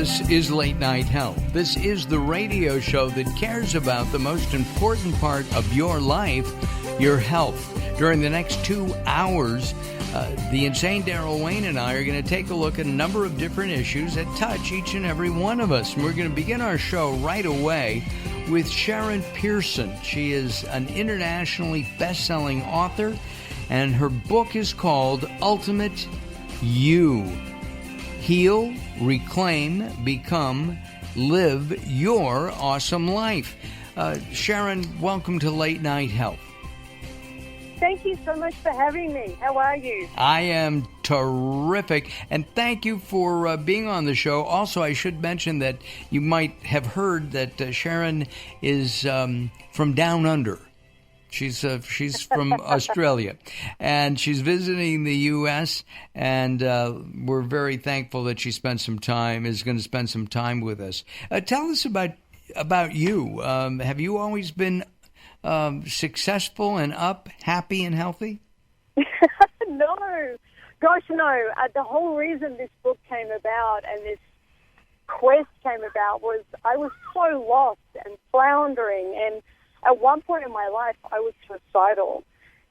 This is Late Night Health. This is the radio show that cares about the most important part of your life, your health. During the next 2 hours, the insane Daryl Wayne and I are going to take a look at a number of different issues that touch each and every one of us. And we're going to begin our show right away with Sharon Pearson. She is an internationally best-selling author, and her book is called Ultimate You. Heal, reclaim, become, live your awesome life. Sharon, welcome to Late Night Health. Thank you so much for having me. How are you? I am terrific, and thank you for being on the show. Also, I should mention that you might have heard that Sharon is from down under. She's from Australia, and she's visiting the U.S., and we're very thankful that she is going to spend some time with us. Tell us about you. Have you always been successful and up, happy and healthy? No. Gosh, no. The whole reason this book came about and this quest came about was I was so lost and floundering, and at one point in my life, I was suicidal,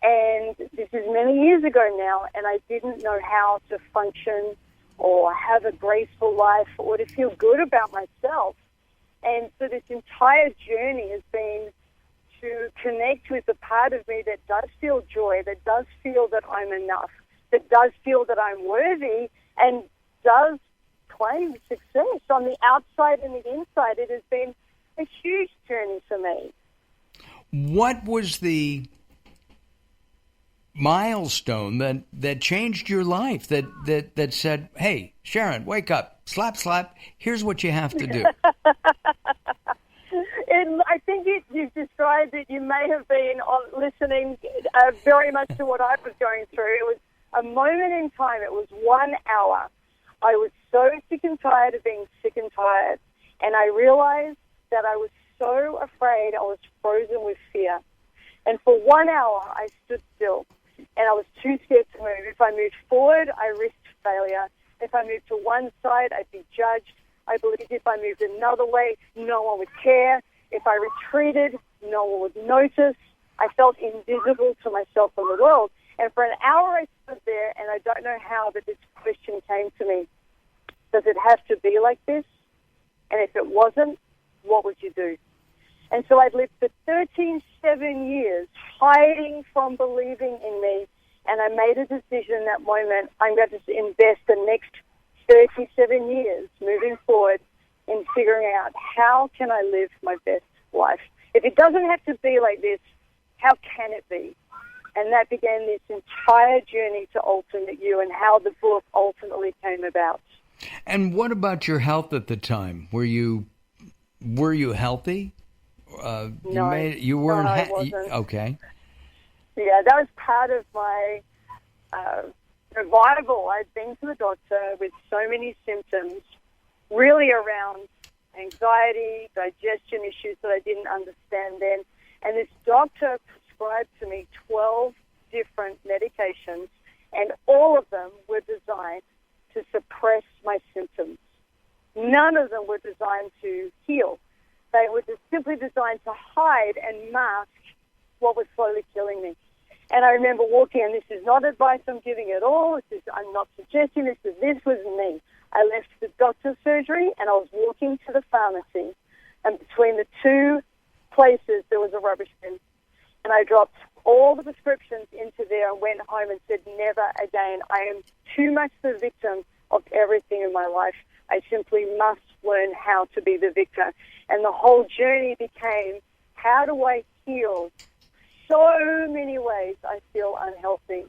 and this is many years ago now, and I didn't know how to function or have a graceful life or to feel good about myself. And so this entire journey has been to connect with the part of me that does feel joy, that does feel that I'm enough, that does feel that I'm worthy, and does claim success on the outside and the inside. It has been a huge journey for me. What was the milestone that changed your life, that said, hey, Sharon, wake up, slap, slap, here's what you have to do? I think you've described it. You may have been listening very much to what I was going through. It was a moment in time. It was 1 hour. I was so sick and tired of being sick and tired, and I realized that I was so afraid. I was frozen with fear. And for 1 hour, I stood still, and I was too scared to move. If I moved forward, I risked failure. If I moved to one side, I'd be judged. I believed if I moved another way, no one would care. If I retreated, no one would notice. I felt invisible to myself and the world. And for an hour, I stood there, and I don't know how, but this question came to me. Does it have to be like this? And if it wasn't, what would you do? And so I'd lived for 7 years hiding from believing in me, and I made a decision in that moment. I'm going to invest the next 37 years moving forward in figuring out how can I live my best life. If it doesn't have to be like this, how can it be? And that began this entire journey to Ultimate You and how the book ultimately came about. And what about your health at the time? Were you healthy? No, you weren't. No, I wasn't. Okay. Yeah, that was part of my revival. I'd been to the doctor with so many symptoms, really around anxiety, digestion issues that I didn't understand then. And this doctor prescribed to me 12 different medications, and all of them were designed to suppress my symptoms. None of them were designed to heal. They were just simply designed to hide and mask what was slowly killing me. And I remember walking, and this is not advice I'm giving at all. I'm not suggesting this. This was me. I left the doctor's surgery, and I was walking to the pharmacy. And between the two places, there was a rubbish bin. And I dropped all the prescriptions into there and went home and said, never again. I am too much the victim of everything in my life. I simply must learn how to be the victor. And the whole journey became, how do I heal? So many ways I feel unhealthy.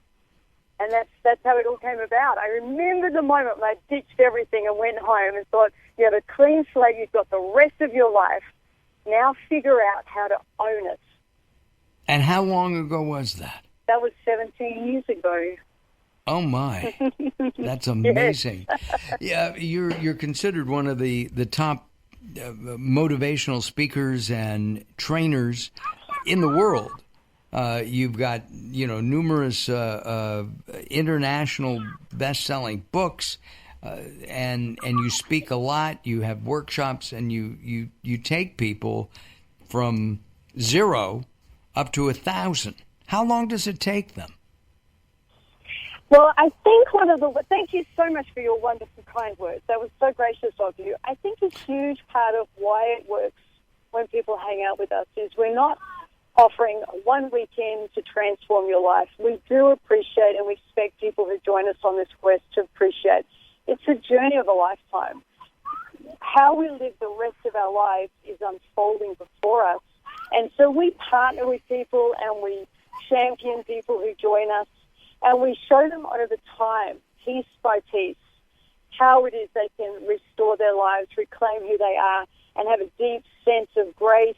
And that's how it all came about. I remember the moment when I ditched everything and went home and thought, you have a clean slate, you've got the rest of your life. Now figure out how to own it. And how long ago was that? That was 17 years ago. Oh my, that's amazing. Yeah, you're considered one of the top motivational speakers and trainers in the world. You've got numerous international best-selling books. and you speak a lot. You have workshops, and you take people from 0 up to 1,000. How long does it take them? Well, I think thank you so much for your wonderful, kind words. That was so gracious of you. I think a huge part of why it works when people hang out with us is we're not offering one weekend to transform your life. We do appreciate and we expect people who join us on this quest to appreciate. It's a journey of a lifetime. How we live the rest of our lives is unfolding before us. And so we partner with people and we champion people who join us, and we show them over time, piece by piece, how it is they can restore their lives, reclaim who they are, and have a deep sense of grace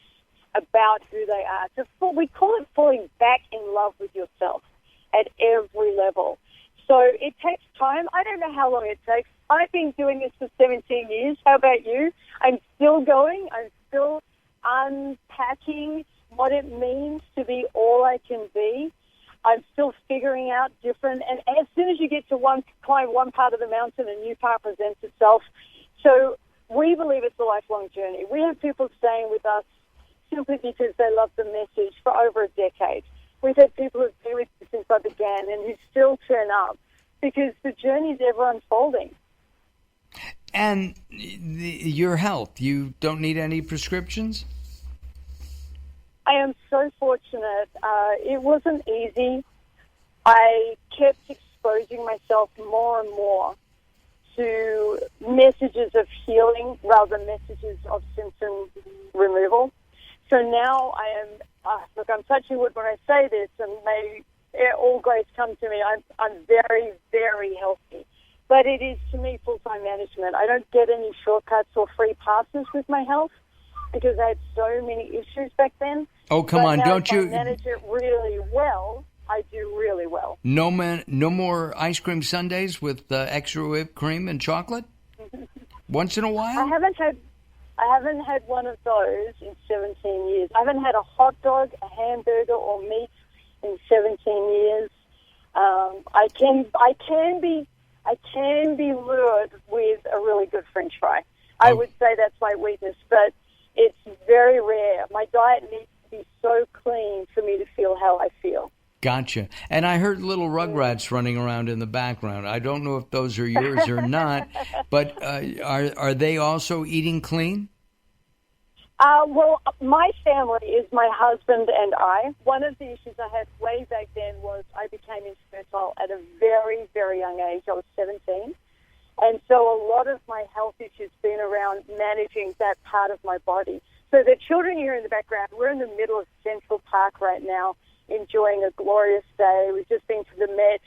about who they are. We call it falling back in love with yourself at every level. So it takes time. I don't know how long it takes. I've been doing this for 17 years. How about you? I'm still going. I'm still unpacking what it means to be all I can be. I'm still figuring out different, and as soon as you get to climb one part of the mountain, a new part presents itself. So we believe it's a lifelong journey. We have people staying with us simply because they love the message for over a decade. We've had people who've been with us since I began and who still turn up because the journey is ever unfolding. And your health, you don't need any prescriptions? I am so fortunate. It wasn't easy. I kept exposing myself more and more to messages of healing rather than messages of symptom removal. So now I am, look, I'm touching wood when I say this, and may all grace come to me. I'm very, very healthy. But it is, to me, full-time management. I don't get any shortcuts or free passes with my health because I had so many issues back then. Oh, come on, don't you? If I manage it really well, I do really well. No more ice cream sundaes with extra whipped cream and chocolate? Once in a while? I haven't had one of those in 17 years. I haven't had a hot dog, a hamburger, or meat in 17 years. I can be lured with a really good French fry. I would say that's my weakness, but it's very rare. My diet needs to be so clean for me to feel how I feel. Gotcha. And I heard little rugrats running around in the background. I don't know if those are yours or not, but are they also eating clean? Well, my family is my husband and I. One of the issues I had way back then was I became infertile at a very, very young age. I was 17. And so a lot of my health issues been around managing that part of my body. So the children here in the background, we're in the middle of Central Park right now, enjoying a glorious day. We've just been to the Met,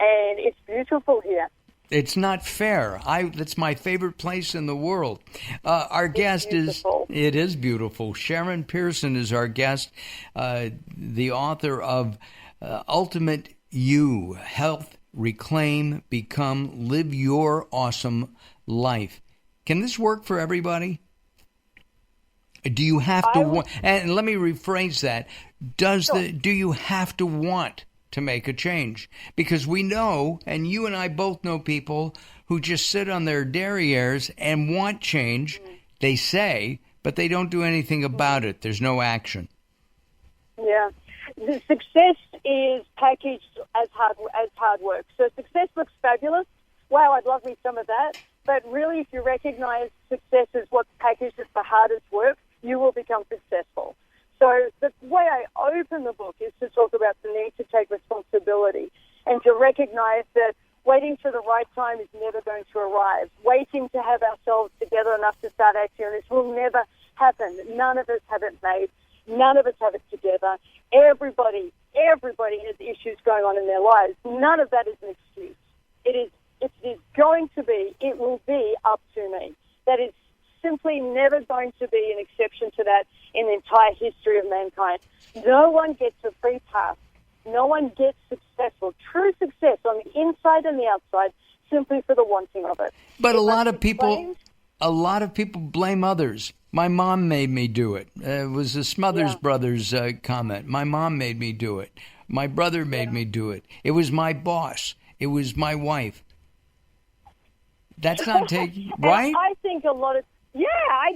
and it's beautiful here. It's not fair. That's my favorite place in the world. Our guest it is beautiful. Sharon Pearson is our guest, the author of Ultimate You, Health, Reclaim, Become, Live Your Awesome Life. Can this work for everybody? Do you have to want, and let me rephrase that, do you have to want to make a change? Because we know, and you and I both know people who just sit on their derrieres and want change, they say, but they don't do anything about it. There's no action. Yeah. The success is packaged as hard work. So success looks fabulous. Wow, I'd love me some of that. But really, if you recognize success as what's packaged as the hardest work, you will become successful. So the way I open the book is to talk about the need to take responsibility and to recognize that waiting for the right time is never going to arrive. Waiting to have ourselves together enough to start acting on this will never happen. None of us have it made. None of us have it together. Everybody has issues going on in their lives. None of that is an excuse. It will be up to me. That is simply never going to be an exception to that in the entire history of mankind. No one gets a free pass. No one gets successful, true success on the inside and the outside, simply for the wanting of it. But a lot of people blame others. My mom made me do it. It was a Smothers Brothers comment. My mom made me do it. My brother made me do it. It was my boss. It was my wife. That's not taking, right? I think I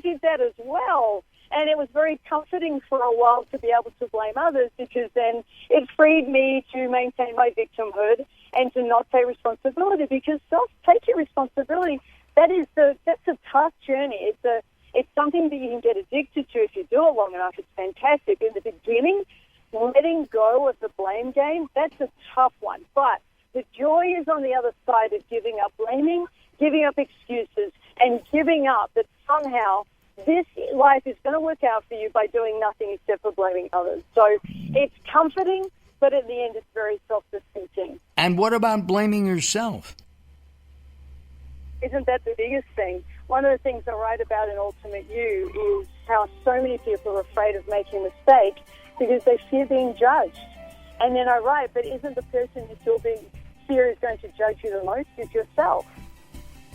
did that as well. And it was very comforting for a while to be able to blame others, because then it freed me to maintain my victimhood and to not take responsibility, because taking responsibility, that's a tough journey. It's something that you can get addicted to if you do it long enough. It's fantastic. In the beginning, letting go of the blame game, that's a tough one. But the joy is on the other side of giving up blaming, giving up excuses, and giving up that somehow this life is going to work out for you by doing nothing except for blaming others. So it's comforting, but at the end it's very self-defeating. And what about blaming yourself? Isn't that the biggest thing? One of the things I write about in Ultimate You is how so many people are afraid of making a mistake because they fear being judged. And then I write, but isn't the person who still fear is going to judge you the most is yourself?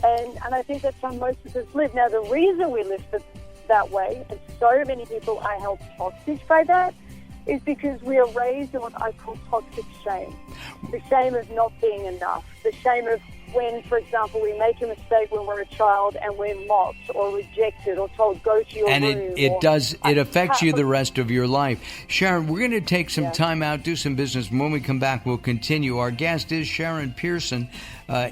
And I think that's how most of us live. Now, the reason we live that way, and so many people are held hostage by that, is because we are raised in what I call toxic shame. The shame of not being enough. The shame of when, for example, we make a mistake when we're a child and we're mocked or rejected or told, go to your room. And it affects you the rest of your life. Sharon, we're going to take some time out, do some business. When we come back, we'll continue. Our guest is Sharon Pearson,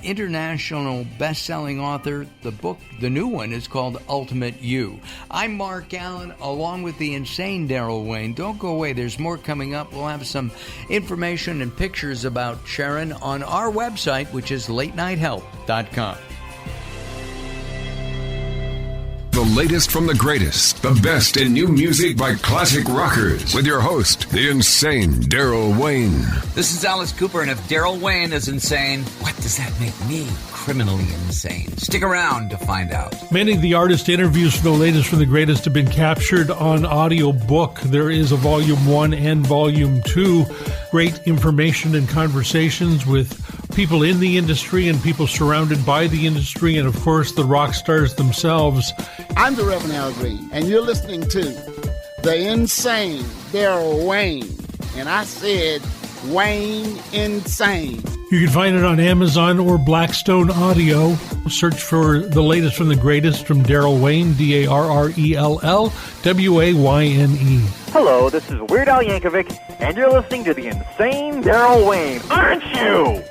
international best-selling author. The book, the new one, is called Ultimate You. I'm Mark Alyn, along with the insane Daryl Wayne. Don't go away. There's more coming up. We'll have some information and pictures about Sharon on our website, which is latenighthealth.com. The latest from the greatest, the best in new music by classic rockers, with your host, the insane Daryl Wayne. This is Alice Cooper, and if Daryl Wayne is insane, what does that make me? Criminally insane. Stick around to find out. Many of the artist interviews for the latest from the greatest have been captured on audiobook. There is a Volume 1 and Volume 2. Great information and conversations with people in the industry and people surrounded by the industry, and of course the rock stars themselves. I'm the Reverend Al Green, and you're listening to the insane Daryl Wayne. And I said Wayne Insane. You can find it on Amazon or Blackstone Audio. Search for the latest from the greatest from Daryl Wayne, Darrell Wayne. Hello, this is Weird Al Yankovic, and you're listening to the insane Daryl Wayne, aren't you?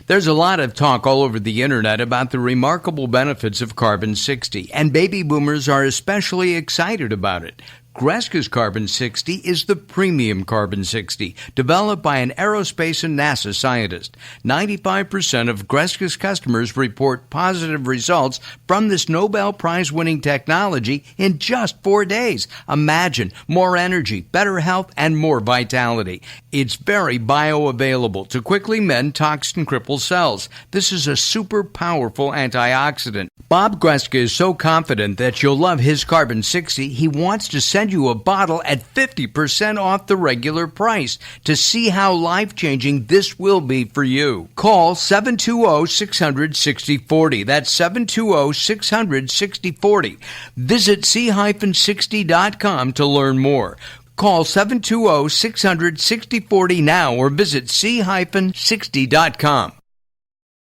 There's a lot of talk all over the internet about the remarkable benefits of Carbon-60, and baby boomers are especially excited about it. Greska's Carbon-60 is the premium Carbon-60, developed by an aerospace and NASA scientist. 95% of Greska's customers report positive results from this Nobel Prize-winning technology in just 4 days. Imagine more energy, better health, and more vitality. It's very bioavailable to quickly mend toxin-crippled cells. This is a super powerful antioxidant. Bob Greska is so confident that you'll love his Carbon-60, he wants to send you a bottle at 50% off the regular price to see how life-changing this will be for you. Call 720-600-6040. That's 720-600-6040. Visit c-60.com to learn more. Call 720-600-6040 now or visit c-60.com.